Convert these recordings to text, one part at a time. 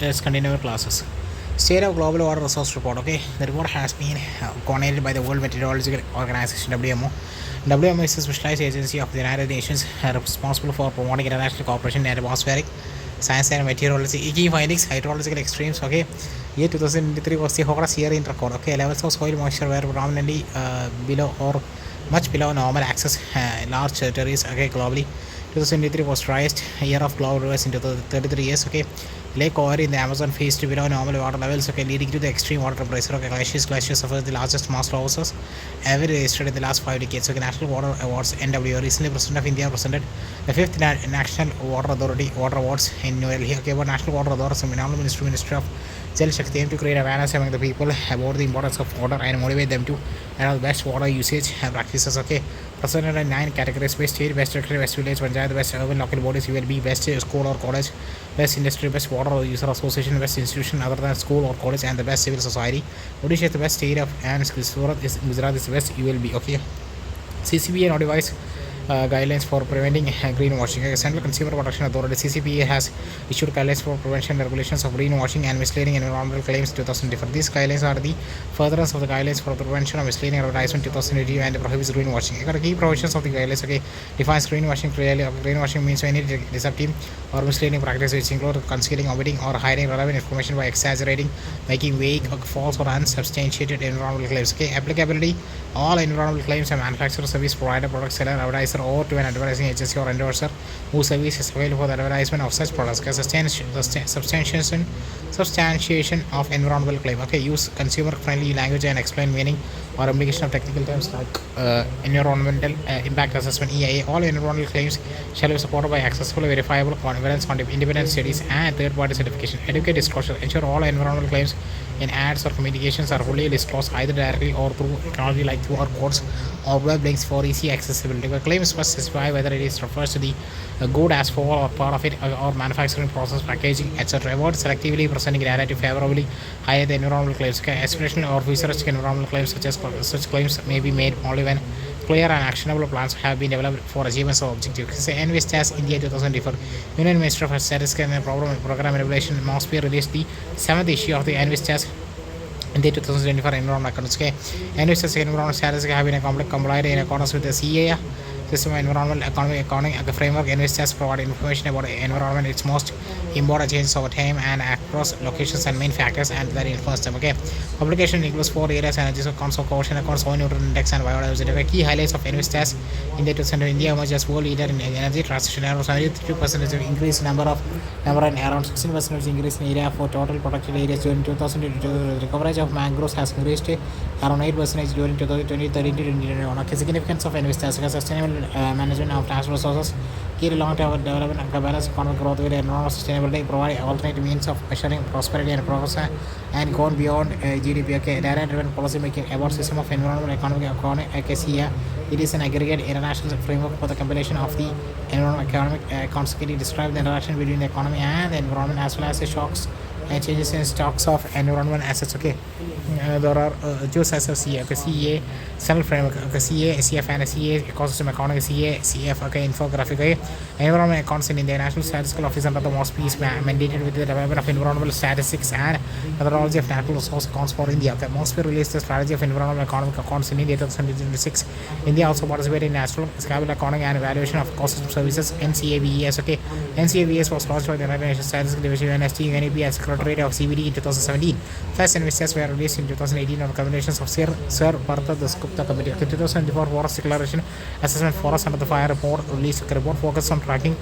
Let's continue our classes. State of Global Water Resource Report. Okay, the report has been coordinated by the World Meteorological Organization (WMO). WMO is a specialized agency of the United Nations responsible for promoting international cooperation in atmospheric science and meteorology. Key findings: hydrological extremes. Okay, year 2023 was the hottest year in record. Okay, levels of soil moisture were predominantly below or much below normal access large territories. Okay, globally. 2023 was driest year of global rivers into the 33 years. Okay, Lake Ower in the Amazon faced below normal water levels. Okay, leading to the extreme water temperature. Okay, glaciers suffered the largest mass losses ever registered in the last 5 decades. Okay, National Water Awards (NWA) recently President of India presented the fifth National Water Authority Water Awards in New Delhi. Okay, about National Water Authority, Ministry of Jal Shakti aim to create awareness among the people about the importance of water and motivate them to adopt best water usage practices. Okay, presented in 9 categories: best state, best territory, best village, panchayat, best urban local bodies, ULB, best school or college, best industry, best water user association, best institution other than school or college, and the best civil society. Odisha is the best state of and Gujarat is the best ULB. Okay, CCBA notifies guidelines for preventing greenwashing. Central Consumer Protection Authority (CCPA) has issued guidelines for prevention and regulations of greenwashing and misleading environmental claims 2024. These guidelines are the furtherance of the guidelines for the prevention of misleading advertisement 2018 and prohibits greenwashing. The key provisions of the guidelines defines greenwashing clearly. Greenwashing means any deceptive or misleading practice which include concealing, omitting, or hiding relevant information by exaggerating, making vague, false, or unsubstantiated environmental claims. Applicability: all environmental claims are manufacturer, service provider, product seller, advertiser, or to an advertising agency or endorser whose service is available for the advertisement of such products. Substantiation of environmental claim. Use consumer-friendly language and explain meaning or implication of technical terms like environmental impact assessment (EIA). All environmental claims shall be supported by accessible, verifiable evidence on independent studies and third-party certification. Educate disclosure. Ensure all environmental claims in ads or communications are fully disclosed either directly or through technology like QR codes or web links for easy accessibility. The claims must specify whether it is refers to the good as whole or part of it or manufacturing process, packaging, etc. Avoid selectively presenting data to favorably higher the environmental claims. Aspirational or futuristic environmental claims such claims may be made only when clear and actionable plans have been developed for achievements of objectives. NVSTAS India 2024. Union Minister of Statistics and Program Regulation must be released the 7th issue of the NVSTAS India 2024 Environment Accounts. NVSTAS Environment Statistics have been complied in accordance with the CA System of Environmental Economic Accounting framework. NVSTAS provide information about the environment, its most important changes over time and across locations and main factors and that influence them. Publication includes 4 areas: energy accounts, ocean accounts, soil nutrient index, and biodiversity. Key highlights of NVSTAS India 2024. India emerged as world leader in energy transition. Around 73% increase number and around 16% increase in area for total protected areas during 2022. The coverage of mangroves has increased around 8% during 2020-2021. Significance of NVSTAS: sustainable management of natural resources, key to long-term development and balanced economic growth with environmental sustainability, provide alternate means of measuring prosperity and progress, and gone beyond GDP. Data-driven policy making about system of environmental economic CA. It is an aggregate international framework for the compilation of the environmental economic consequently describe the interaction between the economy and the environment as well as the shocks and changes in stocks of environment assets. There are two sets of CA. CA Central Framework, CA CF and CA Ecosystem Accounting, CA CF. Infographic. Environment Accounts in India. National Statistical Office under the MOSPI is mandated with the development of environmental statistics and methodology of natural resource accounts for India. MOSPI released the strategy of environmental economic accounts in India 2026. India also participated in natural scalable accounting and evaluation of ecosystem services (NCAVES). NCAVES was launched by the United Nations Statistical Division (UNST) UNEP as Secretariat of CBD in 2017. First NVSTAS were released in 2018 on recommendations of Sir Partha Dasgupta Committee. 2024 Forest Declaration Assessment Forest Under the Fire report released. Report focused on tracking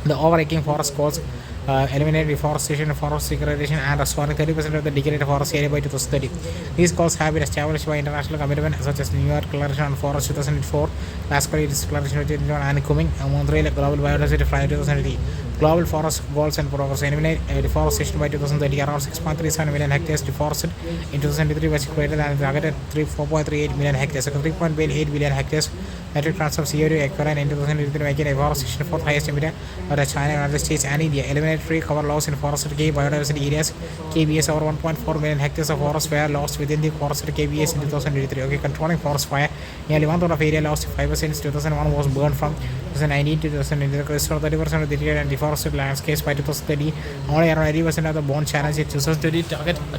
the overarching forest goals, eliminate deforestation, forest degradation, and restoring 30% of the degraded forest area by 2030. These goals have been established by international commitments such as the New York Declaration on Forest 2004, Glasgow Declaration 2021, and Kunming, Montreal Global Biodiversity Plan 2018. Global forest goals and progress: eliminate deforestation by 2030. Around 6.37 million hectares deforested in 2023 was greater than the targeted 4.38 million hectares. 3.8 billion hectares metric tons of CO2 equivalent in 2023, making deforestation fourth highest emitter out of China, United States, and India. Eliminate tree cover loss in forested key biodiversity areas. KBS over 1.4 million hectares of forest were lost within the forested KBS in 2023. Okay, controlling forest fire. Nearly one third of area lost 5% since 2001 was burned from 2019 to 2020. Restore 30% of the cleared and deforested landscapes by 2030. Only around 80% of the bond challenge in 2020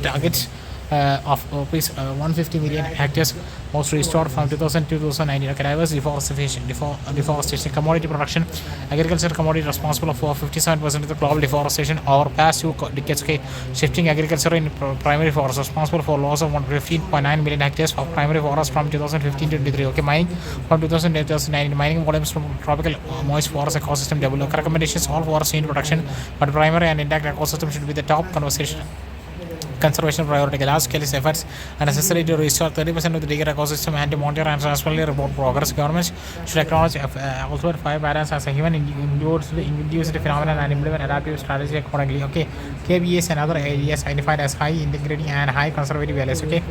targets of rupees 150 million hectares was restored from 2000 to 2019. Okay, diverse deforestation, commodity production, agriculture commodity responsible for 57% of the global deforestation over past 2 decades. Okay, shifting agriculture in primary forest responsible for loss of 15.9 million hectares of primary forest from 2015 to 23. Okay, mining from 2000 to 2019, mining volumes from tropical moist forest ecosystem double. Okay, recommendations: all forests in production, but primary and intact ecosystem should be the top conservation priority. Large-scale efforts are necessary to restore 30% of the digger ecosystem and to monitor and transparently report progress. Governments should acknowledge also fire patterns as a human induced phenomenon and implement adaptive strategy accordingly. Okay, KBS and other areas identified as high integrity and high conservative values. Okay,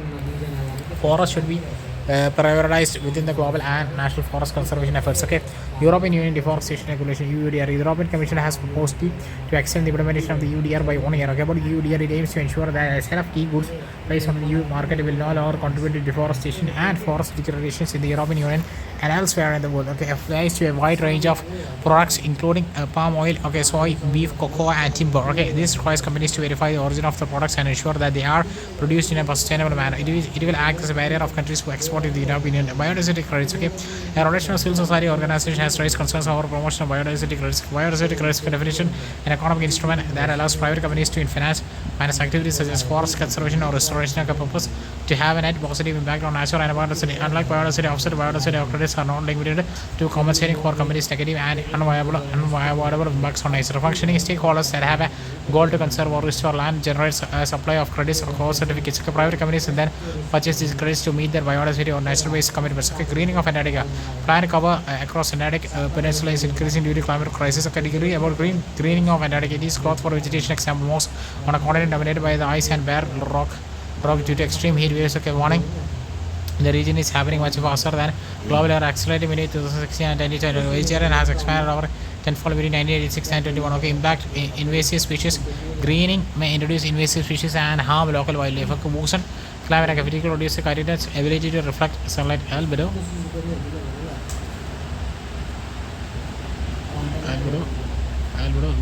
forests should be prioritized within the global and national forest conservation efforts. Okay, European Union Deforestation Regulation (EUDR). The European Commission has proposed to extend the implementation of the EUDR by 1 year. Okay, but EUDR it aims to ensure that a set of key goods placed on the EU market will no longer contribute to deforestation and forest degradations in the European Union and elsewhere in the world. Okay, applies to a wide range of products including palm oil, okay, soy, beef, cocoa, and timber. Okay, this requires companies to verify the origin of the products and ensure that they are produced in a sustainable manner. It will act as a barrier of countries who export to the European Union. Biodiversity credits. Okay, a rotational civil society organization has raised concerns over promotion of biodiversity credits. Biodiversity credits definition an economic instrument that allows private companies to finance activities such as forest conservation or restoration of a purpose to have a net positive impact on natural and biodiversity. Unlike biodiversity, offset biodiversity credits are not limited to compensating for companies' negative and unavoidable impacts on nature. Functioning stakeholders that have a goal to conserve or restore land generates a supply of credits or cost certificates. Okay, private companies and then purchase these credits to meet their biodiversity or nature-based commitments. Okay, greening of Antarctica. Plan cover across Antarctic Peninsula is increasing due to climate crisis. Okay, degree about greening of Antarctica. It is growth for vegetation. Example, most on a continent dominated by the ice and bare rock due to extreme heat waves. Okay, warning. The region is happening much faster than global or accelerating between 2016 and 2020. Vegetarian has expanded over tenfold between 1986 and 21. Okay, impact invasive species. Greening may introduce invasive species and harm local wildlife. Okay, worsen climate. Okay, critical reduce the continent's ability to reflect sunlight. Albedo.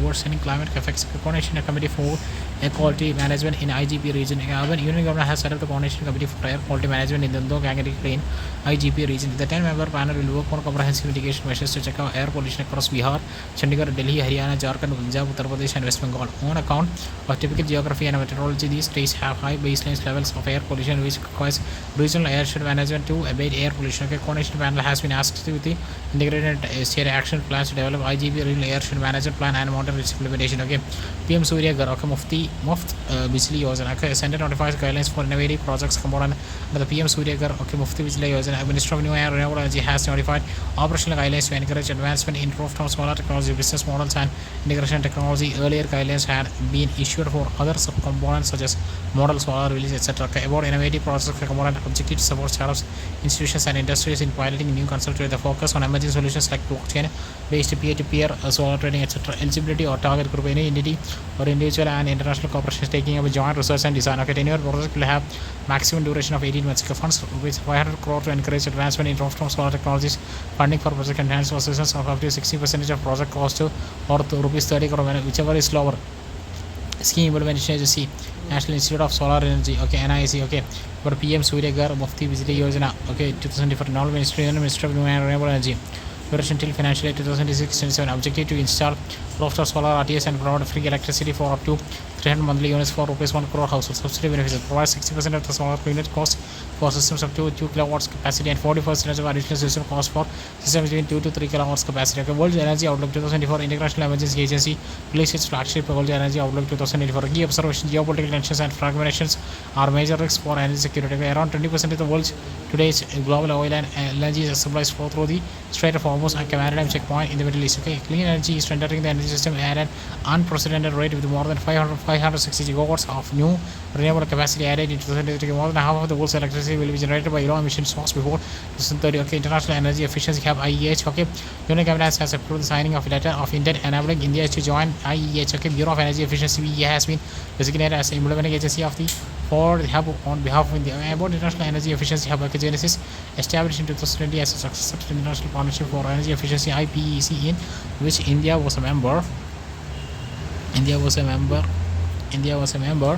Worsening climate affects the coordination committee for air quality management in IGP region. Urban Union government has set up the coordination committee for air quality management in the Indo-Gangetic Plain IGP region. The 10-member panel will work on comprehensive mitigation measures to check out air pollution across Bihar, Chandigarh, Delhi, Haryana, Jharkhand, Punjab, Uttar Pradesh, and West Bengal. On account of typical geography and meteorology, these states have high baseline levels of air pollution, which requires regional airshed management to abate air pollution. Okay, coordination panel has been asked with the integrated state action plans to develop IGP regional airshed management plan and monitor its implementation. Okay, PM Surya Ghar, okay, Muft Bijli Yojana. Okay, Center notifies guidelines for innovative projects component under the PM Surya Ghar, okay, Mufti Bijli Yojana. Minister of New and Renewable Energy has notified operational guidelines to encourage advancement in rooftop solar technology, business models, and integration technology. Earlier guidelines had been issued for other subcomponents such as model solar release, etc. Okay, about innovative projects component objective to support startups, institutions, and industries in piloting new concepts with a focus on emerging solutions like blockchain based peer-to-peer solar trading, etc. Eligibility or target group: any entity or individual and international corporations taking up a joint research and design. Okay, 10-year project will have maximum duration of 18 months. Funds with 500 crore to encourage advancement in rooftop solar technologies. Funding for project enhanced assistance of up to 60% of project cost to or to rupees 30 crore, whichever is lower. Scheme Implementation Agency, National Institute of Solar Energy, okay, NIC, okay, for PM Surya Ghar, Mufti Bijli Yojana, okay, 2004, National Ministry of New and Renewable Energy. Duration till financial year 2026-27. Objective to install rooftop solar RTS and provide free electricity for up to 300 monthly units for rupees 1 crore household. Subsidy benefits: provide 60% of the solar unit cost for systems up to 2 kilowatts capacity and 40% of additional system cost for systems between 2 to 3 kilowatts capacity. Okay, World Energy Outlook 2024. International Emergency Agency released its flagship World Energy Outlook 2024. Key observation: geopolitical tensions and fragmentations are major risks for energy security. Okay, around 20% of the world's today's global oil and LNG supplies flow through the Strait of Hormuz and maritime checkpoint in the Middle East. Okay, clean energy is entering the energy energy system at an unprecedented rate with more than 560 gigawatts of new renewable capacity added in 2030. More than half of the world's electricity will be generated by low emission source before 2030. Okay, International Energy Efficiency Hub (IEH). Okay, United Cabinet has approved the signing of a letter of intent enabling India to join IEH. Okay, Bureau of Energy Efficiency (BEE) has been designated as the implementing agency of the for the hub on behalf of India. About International Energy Efficiency Hub, okay, Genesis established in 2020 as a successor to the International Partnership for Energy Efficiency (IPEC), in which India was a member. India was a member. India was a member.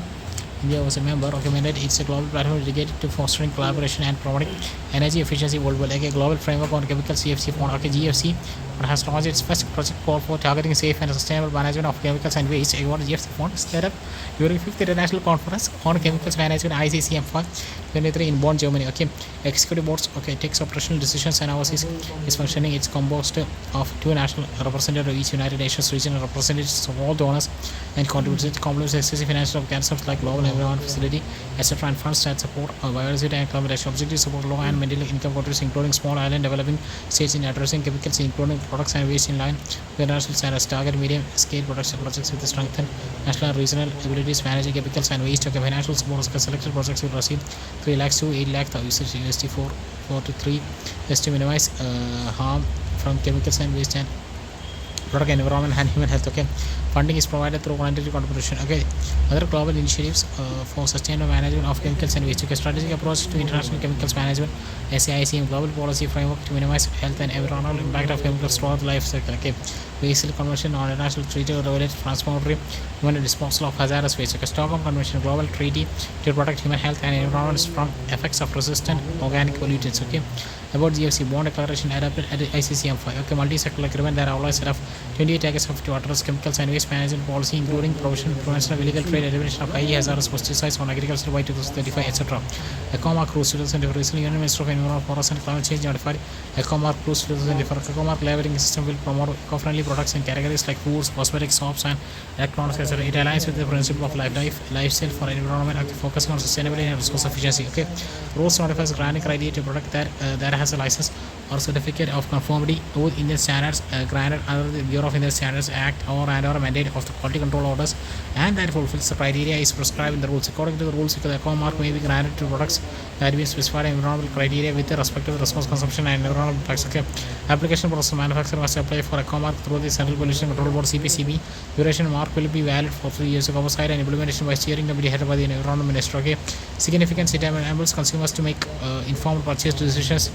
India was a member. Okay, Millet, it's a global platform dedicated to fostering collaboration and promoting energy efficiency worldwide. Like a global framework on chemical CFC fund, okay, GFC, has launched its first project call for targeting safe and sustainable management of chemicals and waste. What GFC fund is set up during 5th International Conference on Chemicals Management (ICCM) 23 in Bonn, Germany. Okay, executive boards, okay, takes operational decisions and oversees its functioning. It's composed of 2 national representatives of each United Nations regional representatives of all donors and contributors. It complements existing financial mechanisms like global environment facility, etc., and funds that support biodiversity and climate action. Objectives support low and middle income countries, including small island developing states, in addressing chemicals, including products and waste in line with international standards. Target medium scale production projects with strengthen national and regional abilities managing chemicals and waste. Okay, financial support. Selected projects will receive 3 lakhs to 8 lakh USD for 4 to 3 years to minimize harm from chemicals and waste and product environment and human health. Okay, funding is provided through voluntary contribution. Okay, other global initiatives for sustainable management of chemicals and waste. Okay, strategic approach to international chemicals management (SAICM), global policy framework to minimize health and environmental impact of chemicals throughout the life cycle. Okay, Basel Convention on International Treaty to regulate transformatory human disposal of hazardous waste. Okay, Stockholm Convention, global treaty to protect human health and environment from effects of resistant organic pollutants. Okay, about GFC, bond declaration adopted at the ICCM 5. Okay, multi-sectoral agreement that outlines set of 28 targets to address chemicals and waste management policy, including prevention of illegal trade, elimination of highly hazardous pesticides on agriculture by 2035, etc. ECOMARC rules 2024. Recently, Union Minister of Environment, Forest and Climate Change notified ECOMARC rules 2024. ECOMARC labeling system will promote eco-friendly products in categories like foods, cosmetics, soaps, and electronics, etc. It aligns with the principle of lifestyle for environment, focusing on sustainability and resource efficiency. Okay, rules notifies granting criteria to product that has a license or certificate of conformity with Indian standards granted under the Bureau of Indian Standards Act or mandate of the quality control orders, and that fulfills the criteria is prescribed in the rules. According to the rules, the ECOMARC may be granted to products that have been specified environmental criteria with respect to the resource consumption and environmental impacts. Okay, application process, manufacturer must apply for ECOMARC through the Central Pollution Control Board (CPCB). Duration mark will be valid for 3 years. Oversight and implementation by steering committee headed by the Environment Minister. Okay, significance, it enables consumers to make informed purchase decisions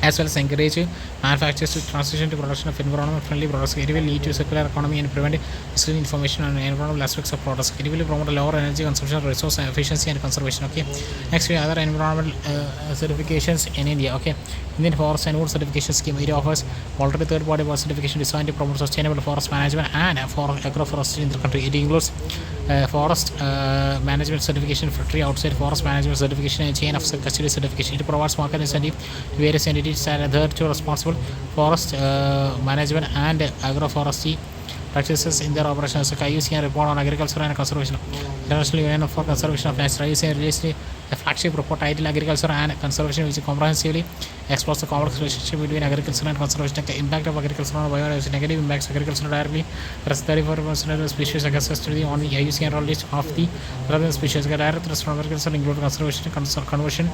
as well as encourage manufacturers to transition to production of environment-friendly products. It will lead to circular economy and prevent misleading information on environmental aspects of products. It will promote lower energy consumption, resource efficiency, and conservation. Okay, next we have other environmental certifications in India. Okay, Indian Forest and Wood Certification Scheme. It offers voluntary third-party certification designed to promote sustainable forest management and for agroforestry in the country. It includes forest management certification for tree outside forest management certification and chain of custody certification. It provides market incentive to various entities that adhere to responsible forest management and agroforestry practices in their operations. Like IUCN report on agriculture and conservation. International Union for Conservation of Nature. IUCN released a flagship report titled Agriculture and Conservation, which comprehensively explores the complex relationship between agriculture and conservation. The impact of agriculture on biodiversity. Negative impacts agriculture directly. There's 34% of the species accessed on the IUCN list of the relevant species. The direct threats from agriculture include conservation, conversion,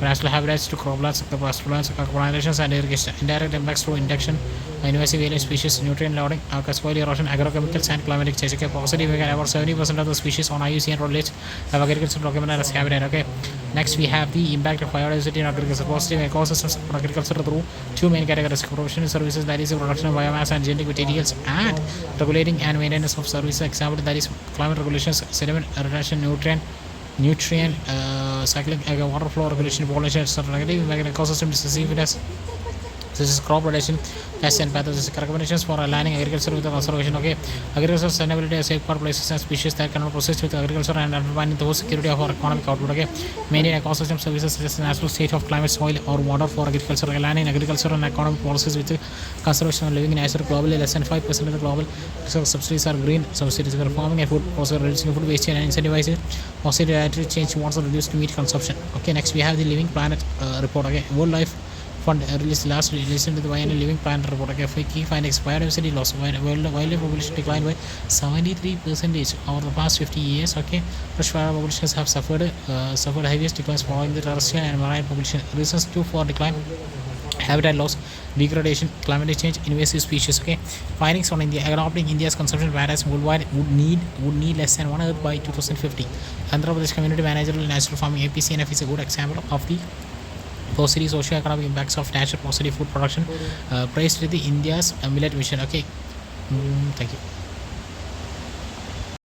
national habitats to croplands, pastorlands, urbanizations, and irrigation. Indirect impacts through induction, invasive alien species, nutrient loading, soil erosion, agrochemicals, and climatic change. Okay, positive, about 70% of the species on IUCN road list have agriculture documented as habitat. Okay, next we have the impact of biodiversity in agriculture. Positive ecosystems for agriculture through 2 main categories: professional services, that is the production of biomass and genetic materials, and regulating and maintenance of services. Example, that is climate regulations, sediment retention, nutrient cycling, water flow regulation, pollination, etc. Negative impact ecosystem decisiveness. This is crop rotation, pests and pathogens. Recommendations for aligning agriculture with the conservation. Okay, agricultural sustainability is safeguard places and species that cannot persist with agriculture and undermine the security of our economic output. Okay, maintain ecosystem services such as the natural state of climate, soil, or water for agriculture. Aligning agricultural and economic policies with the conservation of living nature. Globally, less than 5% of the global subsidies are green subsidies. Farming and food processing, reducing food waste and incentivizing positive attitude change wants to reduce to meat consumption. Okay, next we have the Living Planet report. Okay, world life Fund released last relation to the Biennial Living Planet report. Okay, for key findings: biodiversity loss. Wildlife population declined by 73% over the past 50 years. Okay, freshwater populations have suffered heaviest declines following the terrestrial and marine population. Reasons too for decline: habitat loss, degradation, climate change, invasive species. Okay, findings on India: adopting India's consumption patterns worldwide would need less than 1 Earth by 2050. Andhra Pradesh Community Managerial Natural Farming (APCNF) is a good example of the positive socio-economic impacts of natural positive food production, praised the India's millet mission. Okay, thank you.